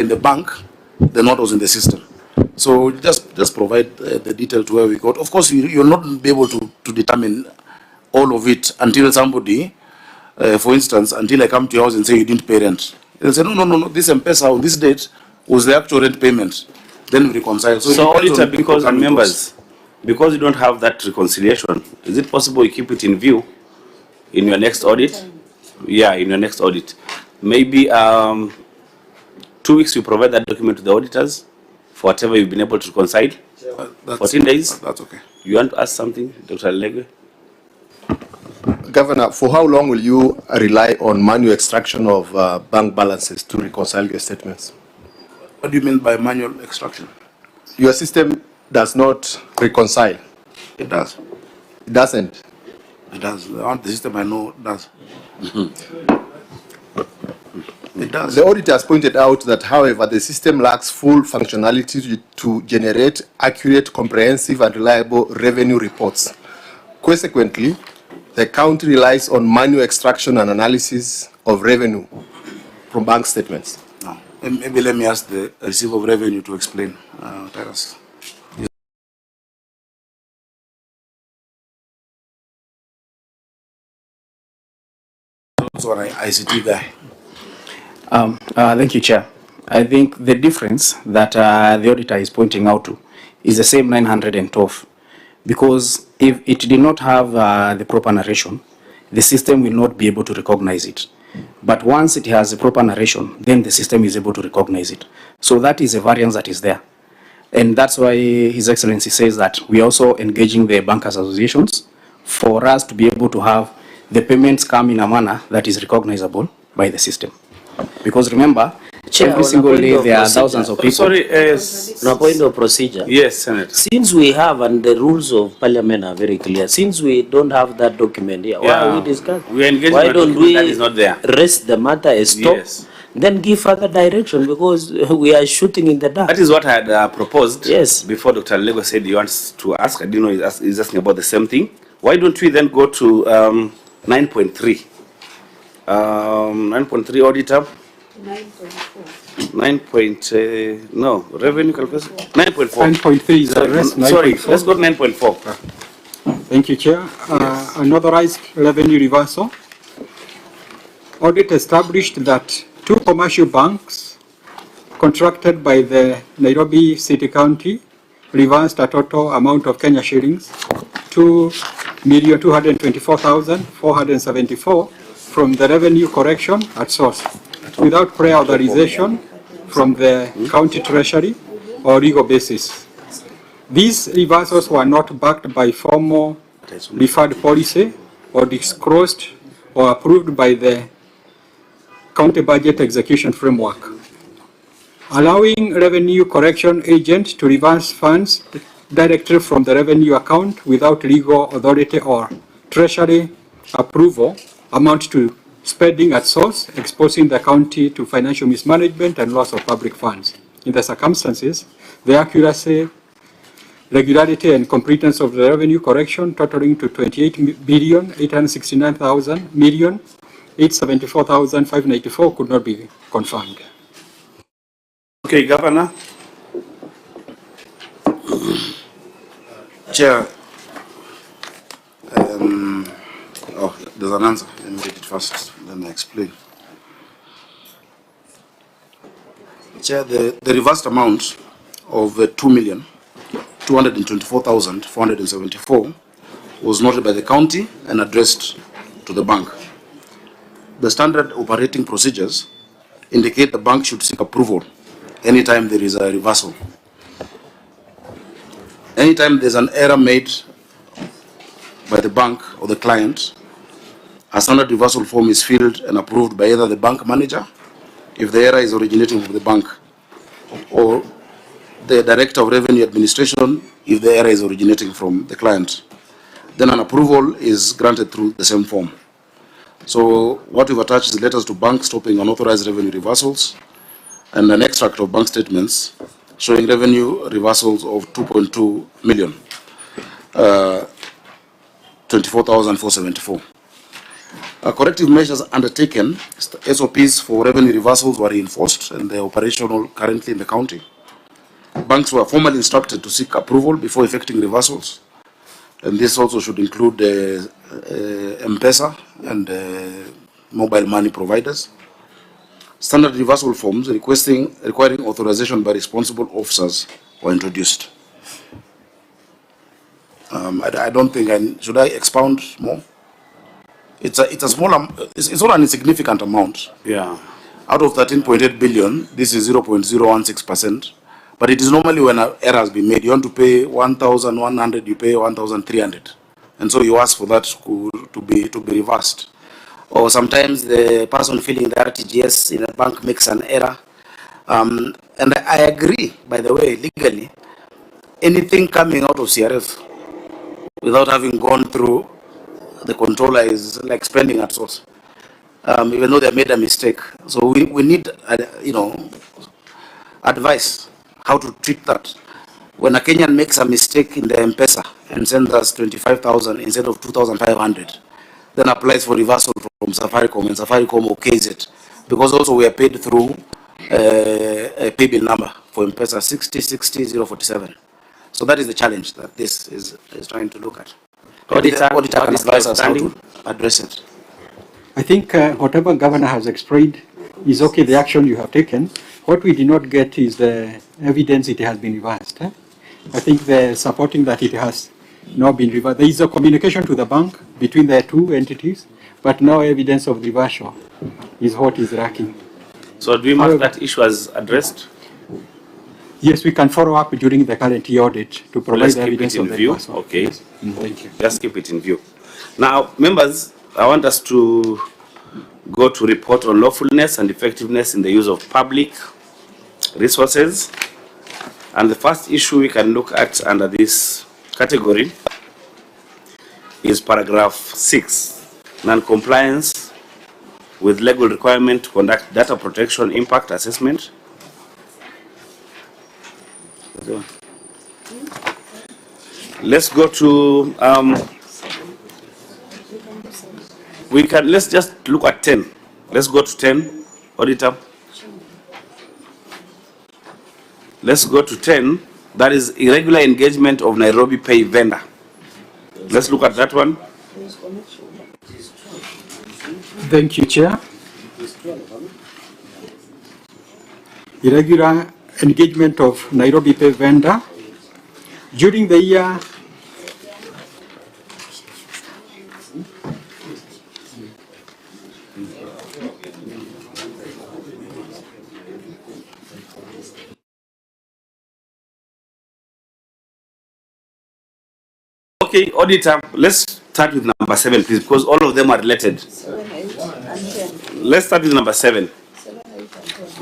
in the bank, the note was in the system. So just provide the detail to where we got. Of course, you'll not be able to determine all of it until somebody, for instance, until I come to your house and say you didn't pay rent. They'll say, no, this M-Pesa on this date was the actual rent payment. Then we reconcile. So auditor, because members, because you don't have that reconciliation, is it possible you keep it in view in your next audit? Yeah, in your next audit. Maybe 2 weeks you provide that document to the auditors for whatever you've been able to reconcile. 14 days. That's okay. You want to ask something, Dr. Legwe? Governor, for how long will you rely on manual extraction of bank balances to reconcile your statements? What do you mean by manual extraction? Your system does not reconcile. It does. It doesn't. It does. The system I know does. It does. The auditor has pointed out that, however, the system lacks full functionality to generate accurate, comprehensive, and reliable revenue reports. Consequently, the county relies on manual extraction and analysis of revenue from bank statements. No. Maybe let me ask the receiver of revenue to explain. Tell us. Also an ICT guy. Thank you, Chair. I think the difference that the auditor is pointing out to is the same 912, because if it did not have the proper narration, the system will not be able to recognize it. But once it has a proper narration, then the system is able to recognize it. So that is a variance that is there. And that's why His Excellency says that we are also engaging the bankers associations for us to be able to have the payments come in a manner that is recognizable by the system. Because remember, Chair, every single day there are thousands of people. Sorry, on a point of procedure. Yes, Senator. Since we have, and the rules of Parliament are very clear, since we don't have that document here, why are we discussing? We are engaging why a don't document we that is not there. rest the matter a stop, Yes. then give further direction, because we are shooting in the dark. That is what I had proposed. Yes. Before Dr. Lego said he wants to ask. I didn't know he's asking about the same thing. Why don't we then go to 9.3? 9.3 auditor. 9.4. No, revenue calculation. 9.4. 9.3 is the rest. Sorry, let's go to 9.4. Thank you, Chair. Unauthorized revenue reversal. Audit established that 2 commercial banks contracted by the Nairobi City County reversed a total amount of Kenya shillings 2,224,474 from the revenue correction at source, without prior authorization from the county treasury or legal basis. These reversals were not backed by formal referred policy or disclosed or approved by the county budget execution framework, allowing revenue correction agent to reverse funds directly from the revenue account without legal authority or treasury approval amount to spending at source, exposing the county to financial mismanagement and loss of public funds. In the circumstances, the accuracy, regularity, and completeness of the revenue correction totaling to 28,869,874,594 could not be confirmed. Okay, Governor. Chair, there's an answer. Let me read it first, then I explain. Chair, the reversed amount of 2,224,474 was noted by the county and addressed to the bank. The standard operating procedures indicate the bank should seek approval anytime there is a reversal. Anytime there's an error made by the bank or the client, a standard reversal form is filled and approved by either the bank manager, if the error is originating from the bank, or the Director of Revenue Administration, if the error is originating from the client. Then an approval is granted through the same form. So what we've attached is letters to banks stopping unauthorized revenue reversals and an extract of bank statements showing revenue reversals of 2.2 million, 24,474. Corrective measures undertaken, SOPs for revenue reversals were reinforced and they're operational currently in the county. Banks were formally instructed to seek approval before effecting reversals. And this also should include M-Pesa and mobile money providers. Standard reversal forms requiring authorization by responsible officers were introduced. I don't think should I expound more? It's a small, it's not an insignificant amount. Yeah. Out of 13.8 billion, this is 0.016%. But it is normally when an error has been made, you want to pay 1,100, you pay 1,300. And so you ask for that to be reversed. Or sometimes the person filling the RTGS in a bank makes an error. And I agree, by the way, legally, anything coming out of CRF without having gone through the controller is like spending at source, even though they made a mistake. So we need, advice how to treat that. When a Kenyan makes a mistake in the M-Pesa and sends us 25,000 instead of 2,500, then applies for reversal from Safaricom, and Safaricom okays it. Because also we are paid through a pay bill number for M-Pesa 6060047. So that is the challenge that this is trying to look at. Auditor can advise us how to address it. I think whatever governor has explained is okay, the action you have taken. What we did not get is the evidence it has been reversed. I think the supporting that it has not been reversed. There is a communication to the bank between the two entities, but no evidence of reversal is what is lacking. So do we mark that issue as addressed? Yes, we can follow up during the current year audit to provide Let's the keep evidence it in of the view. reversal. Okay. Yes. Thank you. Just keep it in view. Now, members, I want us to go to report on lawfulness and effectiveness in the use of public resources. And the first issue we can look at under this category is paragraph 6, non-compliance with legal requirement to conduct data protection impact assessment. Let's go to, let's just look at 10. Let's go to 10, auditor. Let's go to 10, that is irregular engagement of Nairobi Pay vendor. Let's look at that one. Thank you, Chair. Irregular engagement of Nairobi Pay vendor. During the year, Okay, auditor, let's start with number 7, please, because all of them are related. Let's start with number 7.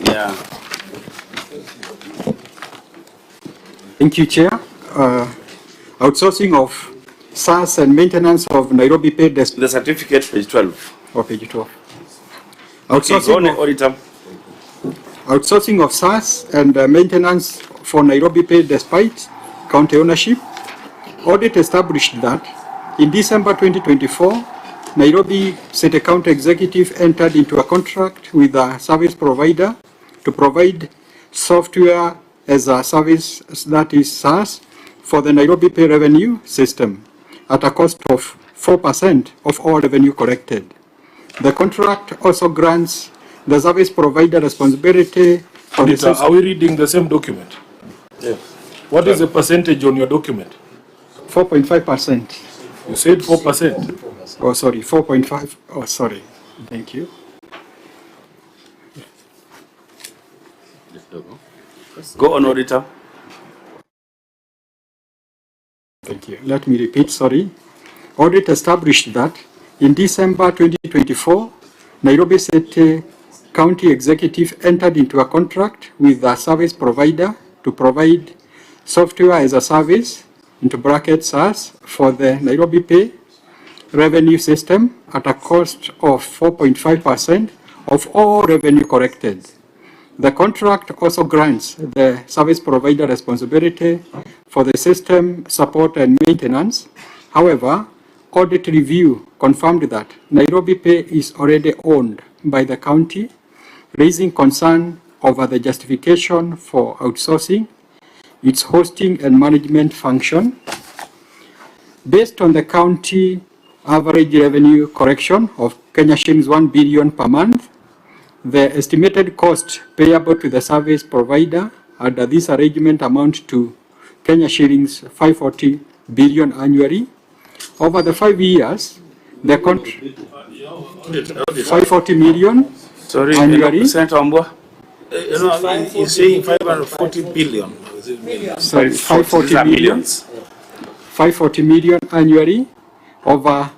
Yeah. thank you, Chair. Outsourcing of SaaS and maintenance of Nairobi Pay The certificate, page 12. or page 12. Okay, go on, auditor. Outsourcing of SaaS and maintenance for Nairobi Pay despite county ownership. Audit established that in December 2024, Nairobi City County Executive entered into a contract with a service provider to provide software as a service, that is SaaS, for the Nairobi Pay revenue system at a cost of 4% of all revenue collected. The contract also grants the service provider responsibility for the Auditor, are we reading the same document? Yes. What is the percentage on your document? 4.5%. You said 4%. Oh, sorry, 4.5. Oh, sorry. Thank you. Go on, auditor. Thank you. Let me repeat, sorry. Audit established that in December 2024, Nairobi City County Executive entered into a contract with a service provider to provide software as a service, into brackets SaaS, for the Nairobi Pay revenue system at a cost of 4.5% of all revenue collected. The contract also grants the service provider responsibility for the system support and maintenance. However, audit review confirmed that Nairobi Pay is already owned by the county, raising concern over the justification for outsourcing its hosting and management function. Based on the county average revenue correction of Kenya shillings 1 billion per month, the estimated cost payable to the service provider under this arrangement amount to Kenya shillings 540 billion annually. Over the 5 years, the 540 million annually. Senator Ambua? He's saying 540 billion. Sorry, 540 millions. 540 million annually. Over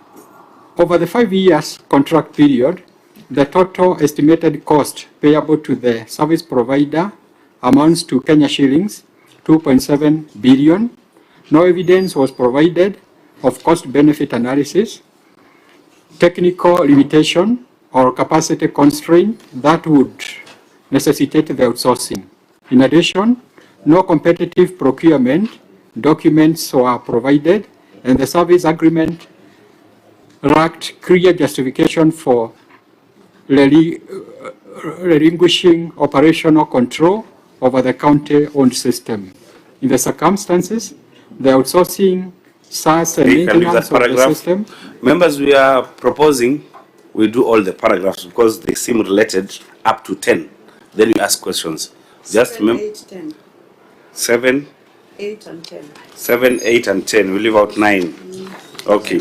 the 5 years contract period, the total estimated cost payable to the service provider amounts to Kenya shillings 2.7 billion. No evidence was provided of cost-benefit analysis, technical limitation, or capacity constraint that would necessitate the outsourcing. In addition, no competitive procurement documents were provided, and the service agreement lacked clear justification for relinquishing operational control over the county-owned system. In the circumstances, the outsourcing SaaS and maintenance of the system. Members, we are proposing we do all the paragraphs because they seem related up to 10. Then we ask questions. Just 7, 8, 10. 7, 8 and 10. 7, 8, and 10. We leave out 9. Okay.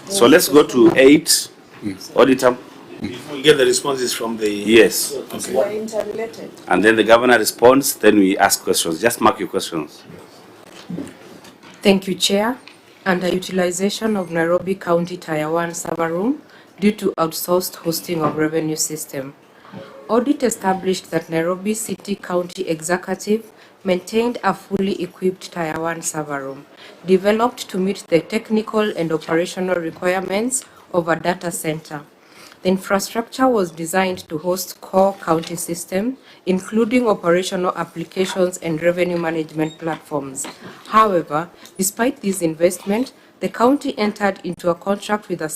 So let's go to 8. Auditor. We get the responses from the... Yes. They are interrelated. And then the governor responds, then we ask questions. Just mark your questions. Thank you, Chair. Underutilization of Nairobi County Tier 1 server room due to outsourced hosting of revenue system. Audit established that Nairobi City County Executive maintained a fully equipped Tier 1 server room, developed to meet the technical and operational requirements of a data center. The infrastructure was designed to host core county systems, including operational applications and revenue management platforms. However, despite this investment, the county entered into a contract with a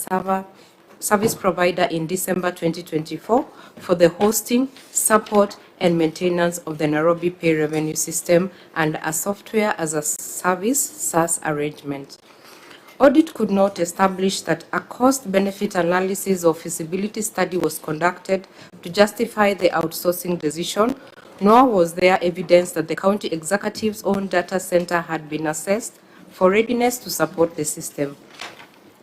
service provider in December 2024 for the hosting, support, and maintenance of the Nairobi Pay revenue system and a software as a service SaaS arrangement. Audit could not establish that a cost-benefit analysis or feasibility study was conducted to justify the outsourcing decision, nor was there evidence that the county executive's own data center had been assessed for readiness to support the system.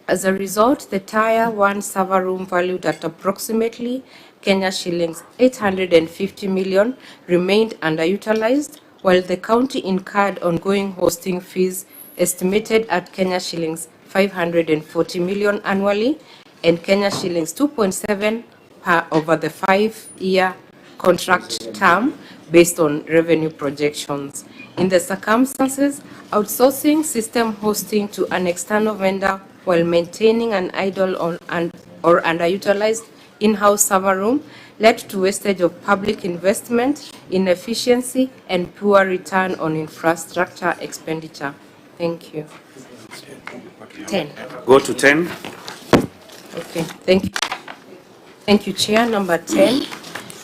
As a result, the Tier 1 server room valued at approximately Kenya shillings 850 million remained underutilized, while the county incurred ongoing hosting fees estimated at Kenya shillings 540 million annually and Kenya shillings 2.7 per over the 5-year contract term based on revenue projections. In the circumstances, outsourcing system hosting to an external vendor while maintaining an idle or underutilized in-house server room led to wastage of public investment, inefficiency, and poor return on infrastructure expenditure. Thank you. 10. Go to 10. Okay, thank you. Thank you, Chair. Number 10,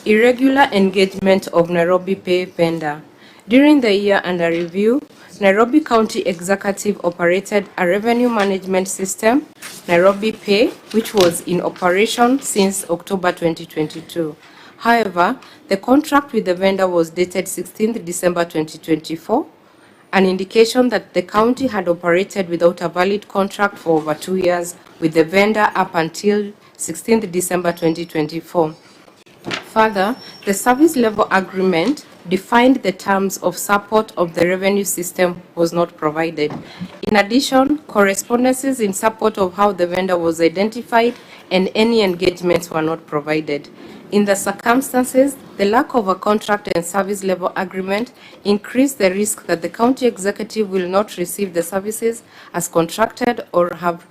irregular engagement of Nairobi Pay vendor. During the year under review, Nairobi County Executive operated a revenue management system, Nairobi Pay, which was in operation since October 2022. However, the contract with the vendor was dated 16th December 2024, an indication that the county had operated without a valid contract for over 2 years with the vendor up until 16th December 2024. Further, the service level agreement defined the terms of support of the revenue system was not provided. In addition, correspondences in support of how the vendor was identified and any engagements were not provided. In the circumstances, the lack of a contract and service level agreement increased the risk that the county executive will not receive the services as contracted or have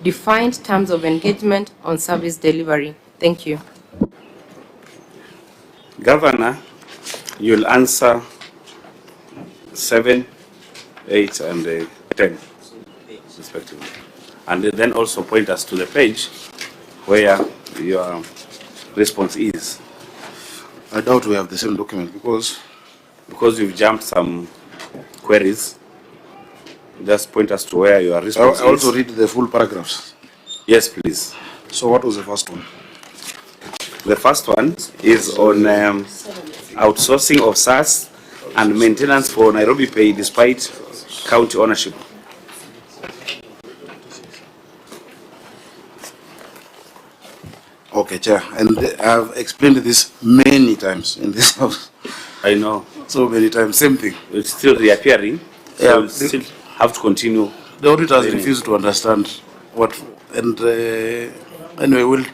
defined terms of engagement on service delivery. Thank you. Governor, you'll answer 7, 8, and 10, respectively. and then also point us to the page where your response is. I doubt we have the same document because you've jumped some queries. Just point us to where your response I also is. read the full paragraphs. Yes, please. So what was the first one? The first one is on outsourcing of SaaS and maintenance for Nairobi Pay despite county ownership. Okay, Chair, and I've explained this many times in this house. I know. So many times, same thing. It's still reappearing. So Yeah, we'll still have to continue. The auditors refuse to understand what, and anyway,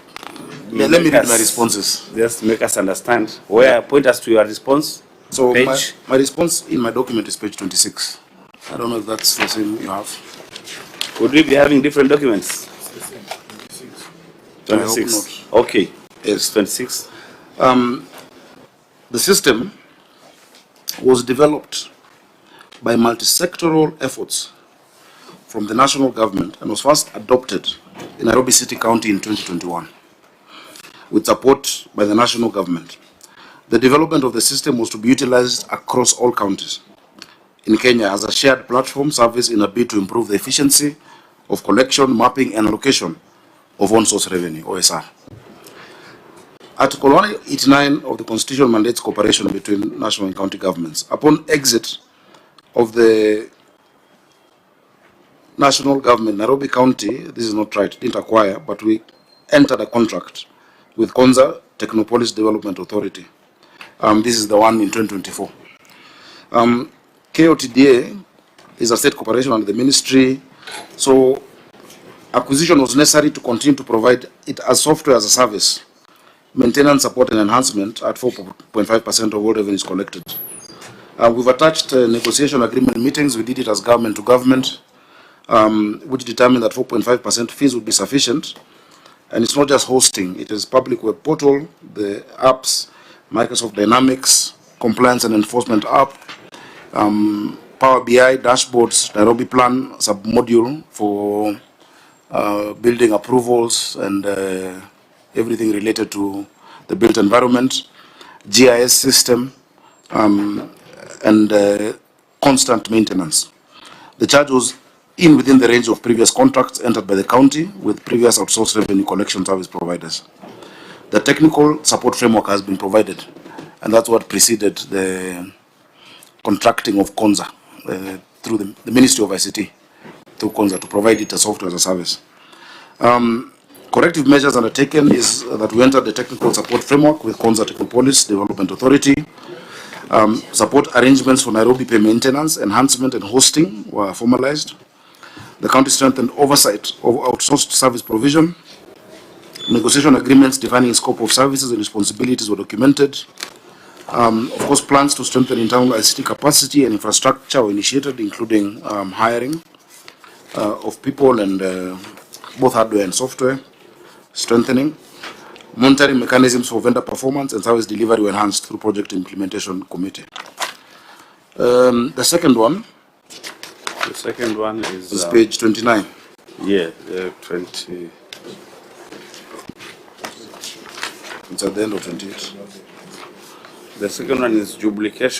let me read my responses. Just make us understand. Where, point us to your response. So page. my response in my document is page 26. I don't know if that's the same you have. Could we be having different documents? I hope 26. Okay. Yes. 26. The system was developed by multi-sectoral efforts from the national government and was first adopted in Nairobi City County in 2021 with support by the national government. The development of the system was to be utilized across all counties in Kenya as a shared platform service in a bid to improve the efficiency of collection, mapping, and allocation of on-source revenue, OSR. Article 189 of the Constitution mandates cooperation between national and county governments. Upon exit of the national government, Nairobi County, this is not right, didn't acquire, but we entered a contract with Konza Technopolis Development Authority. This is the one in 2024. KOTDA is a state corporation under the ministry, so acquisition was necessary to continue to provide it as software as a service, maintenance, support, and enhancement at 4.5% of all revenues collected. We've attached negotiation agreement meetings. We did it as government to government, which determined that 4.5% fees would be sufficient. And it's not just hosting, it is public web portal, the apps, Microsoft Dynamics, compliance and enforcement app, Power BI, dashboards, Nairobi Plan, submodule for building approvals and everything related to the built environment, GIS system, and constant maintenance. The charge was within the range of previous contracts entered by the county with previous outsourced revenue collection service providers. The technical support framework has been provided, and that's what preceded the contracting of Konza through the Ministry of ICT, through Konza, to provide it as software as a service. Corrective measures undertaken is that we entered the technical support framework with Konza Technopolis Development Authority. Support arrangements for Nairobi Pay maintenance, enhancement, and hosting were formalized. The county strengthened oversight of outsourced service provision. Negotiation agreements defining scope of services and responsibilities were documented. Of course, plans to strengthen internal ICT capacity and infrastructure were initiated, including hiring of people and both hardware and software, strengthening. Monitoring mechanisms for vendor performance and service delivery were enhanced through project implementation committee. The second one is page 29. Yeah, 20. It's at the end of 28. The second one is duplication